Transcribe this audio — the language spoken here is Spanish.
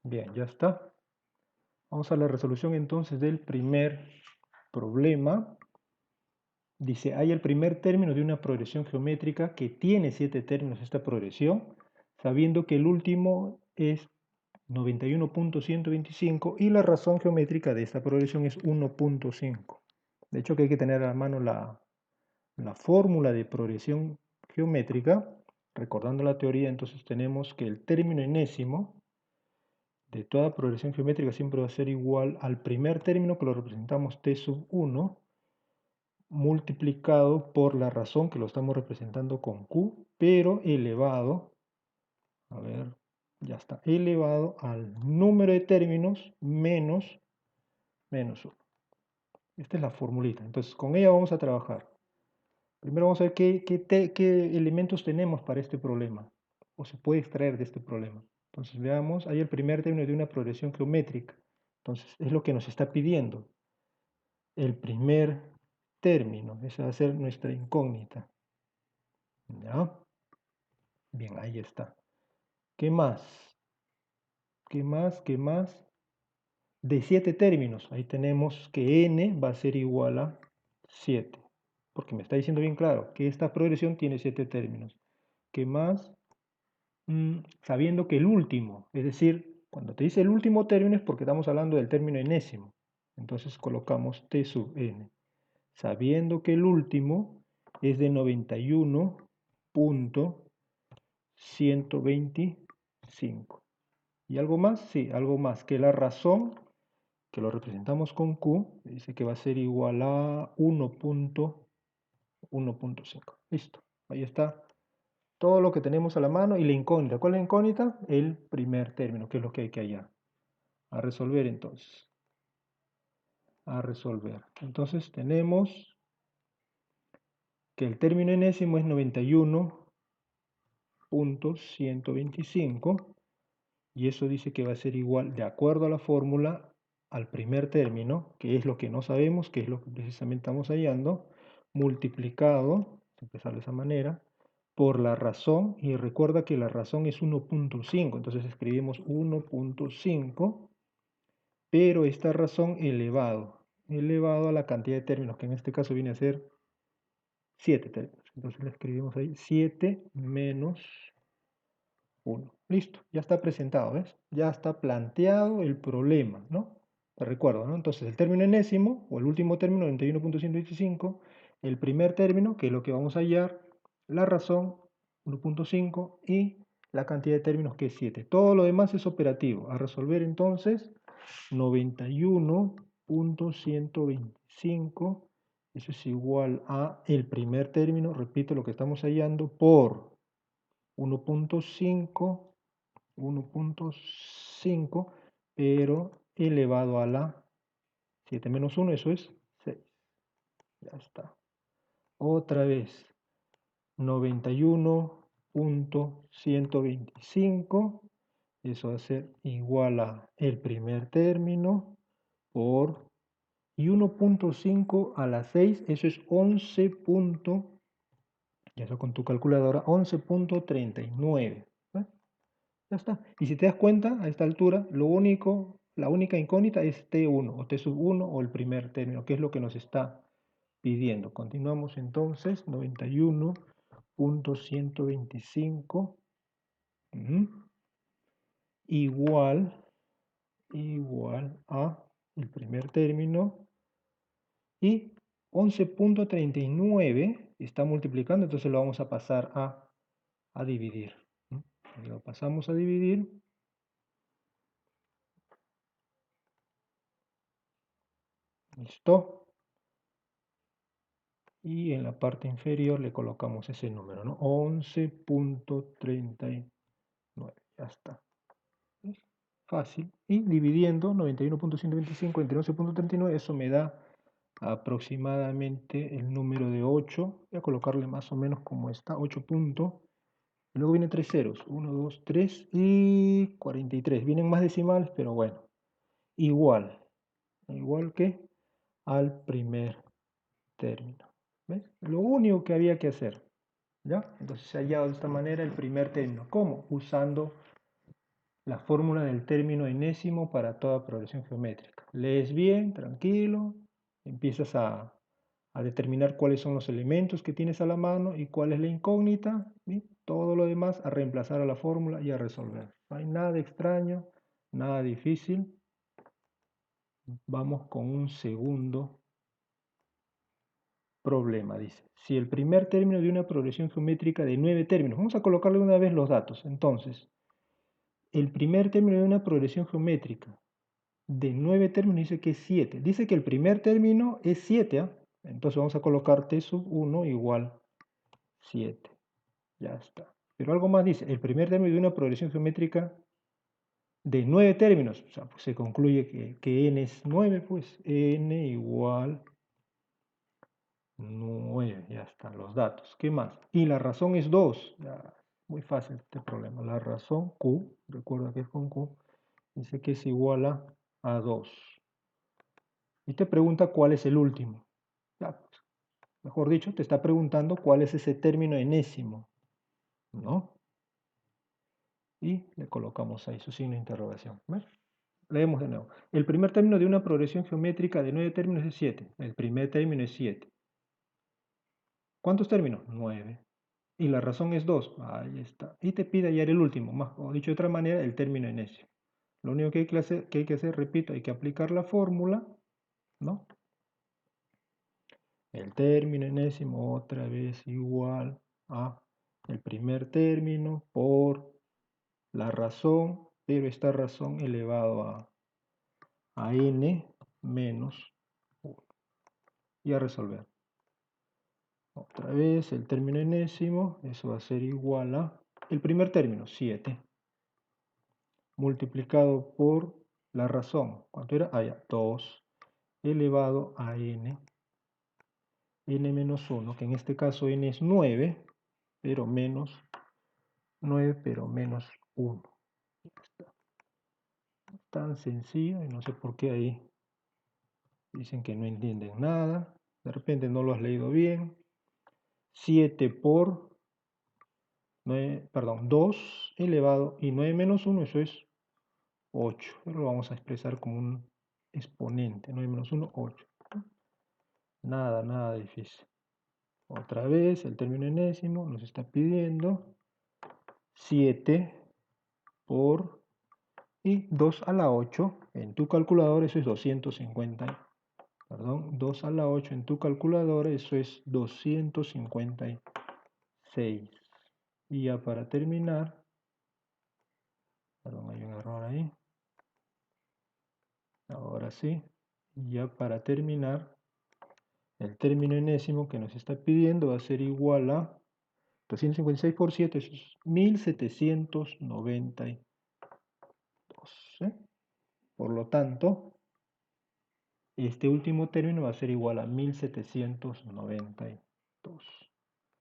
Bien, ya está. Vamos a la resolución entonces del primer problema. Dice, hay el primer término de una progresión geométrica que tiene 7 términos esta progresión, sabiendo que el último es 91.125 y la razón geométrica de esta progresión es 1.5. De hecho, que hay que tener a la mano la fórmula de progresión geométrica. Recordando la teoría, entonces tenemos que el término enésimo de toda progresión geométrica siempre va a ser igual al primer término, que lo representamos t sub 1, multiplicado por la razón, que lo estamos representando con q, pero elevado, a ver, ya está, elevado al número de términos menos 1. Esta es la formulita. Entonces, con ella vamos a trabajar. Primero vamos a ver qué elementos tenemos para este problema, o se puede extraer de este problema. Entonces, veamos, hay el primer término de una progresión geométrica. Entonces, es lo que nos está pidiendo. El primer término, esa va a ser nuestra incógnita. ¿Ya? Bien, ahí está. ¿Qué más? ¿Qué más? ¿Qué más? De 7 términos, ahí tenemos que n va a ser igual a 7, porque me está diciendo bien claro que esta progresión tiene 7 términos. ¿Qué más? Sabiendo que el último, es decir, cuando te dice el último término es porque estamos hablando del término enésimo. Entonces colocamos t sub n. Sabiendo que el último es de 91.125. ¿Y algo más? Sí, algo más, que la razón, que lo representamos con Q, dice que va a ser igual a 1.1.5. Listo, ahí está todo lo que tenemos a la mano y la incógnita. ¿Cuál es la incógnita? El primer término, que es lo que hay que hallar. A resolver entonces. A resolver. Entonces tenemos que el término enésimo es 91.125 y eso dice que va a ser igual, de acuerdo a la fórmula, al primer término, que es lo que no sabemos, que es lo que precisamente estamos hallando, multiplicado, empezar de esa manera, por la razón, y recuerda que la razón es 1.5, entonces escribimos 1.5, pero esta razón elevado a la cantidad de términos, que en este caso viene a ser 7 términos. Entonces le escribimos ahí 7 menos 1. Listo, ya está presentado, ¿ves? Ya está planteado el problema, ¿no? Te recuerdo, ¿no? Entonces, el término enésimo, o el último término, 91.125, el primer término, que es lo que vamos a hallar, la razón, 1.5, y la cantidad de términos, que es 7. Todo lo demás es operativo. A resolver, entonces, 91.125, eso es igual a el primer término, repito lo que estamos hallando, por 1.5, 1.5, pero elevado a la 7 menos 1, eso es 6. Ya está. Otra vez, 91.125, eso va a ser igual a el primer término por, y 1.5 a la 6, eso es 11. Ya eso con tu calculadora, 11.39. Ya está. Y si te das cuenta, a esta altura, la única incógnita es T1 o T sub 1 o el primer término, que es lo que nos está pidiendo. Continuamos entonces, 91.125 igual a el primer término y 11.39 está multiplicando, entonces lo vamos a pasar a dividir. Lo pasamos a dividir. Listo. Y en la parte inferior le colocamos ese número, ¿no? 11.39. Ya está. ¿Ves? Fácil. Y dividiendo 91.125 entre 11.39, eso me da aproximadamente el número de 8. Voy a colocarle más o menos como está, 8 puntos. Luego vienen 3 ceros, 1, 2, 3 y 43. Vienen más decimales, pero bueno, igual que al primer término. ¿Ves? Lo único que había que hacer. ¿Ya? Entonces se ha hallado de esta manera el primer término. ¿Cómo? Usando la fórmula del término enésimo para toda progresión geométrica. Lees bien, tranquilo, empiezas a determinar cuáles son los elementos que tienes a la mano y cuál es la incógnita, y todo lo demás a reemplazar a la fórmula y a resolver. No hay nada extraño, nada difícil. Vamos con un segundo problema, dice. Si el primer término de una progresión geométrica de 9 términos, vamos a colocarle una vez los datos. Entonces, el primer término de una progresión geométrica de 9 términos dice que es 7. Dice que el primer término es 7, ¿ah? Entonces vamos a colocar t sub 1 igual 7. Ya está. Pero algo más dice, el primer término de una progresión geométrica de 9 términos. O sea, pues se concluye que n es 9, pues n igual 9. Ya están los datos. ¿Qué más? Y la razón es 2. Ya, muy fácil este problema. La razón q, recuerda que es con q, dice que es igual a 2. Y te pregunta cuál es el último. Ya, pues, mejor dicho, te está preguntando cuál es ese término enésimo, ¿no? Y le colocamos ahí su signo de interrogación. ¿Ves? Leemos de nuevo. El primer término de una progresión geométrica de 9 términos es 7. El primer término es 7. ¿Cuántos términos? 9. Y la razón es 2. Ahí está. Y te pide hallar el último, más, o dicho de otra manera, el término enésimo. Lo único que hay que hacer, repito, hay que aplicar la fórmula, ¿no? El término enésimo otra vez igual a el primer término por la razón, pero esta razón elevado a n menos 1. Y a resolver. Otra vez el término enésimo, eso va a ser igual a el primer término, 7, multiplicado por la razón. ¿Cuánto era? Ah, ya, 2 elevado a n menos 1, que en este caso n es 9, pero menos 9, pero menos 1. Está tan sencillo y no sé por qué ahí dicen que no entienden nada. De repente no lo has leído bien. 7 por 9, perdón, 2 elevado y 9 menos 1, eso es 8. Pero lo vamos a expresar como un exponente. 9 menos 1, 8. Nada, nada difícil. Otra vez el término enésimo nos está pidiendo 7 por y 2 a la 8 en tu calculadora, eso es 250. Perdón, 2 a la 8 en tu calculadora, eso es 256. Y ya para terminar, perdón, hay un error ahí. Ahora sí, ya para terminar, el término enésimo que nos está pidiendo va a ser igual a 256 por 7, eso es 1792. ¿Eh? Por lo tanto, este último término va a ser igual a 1792.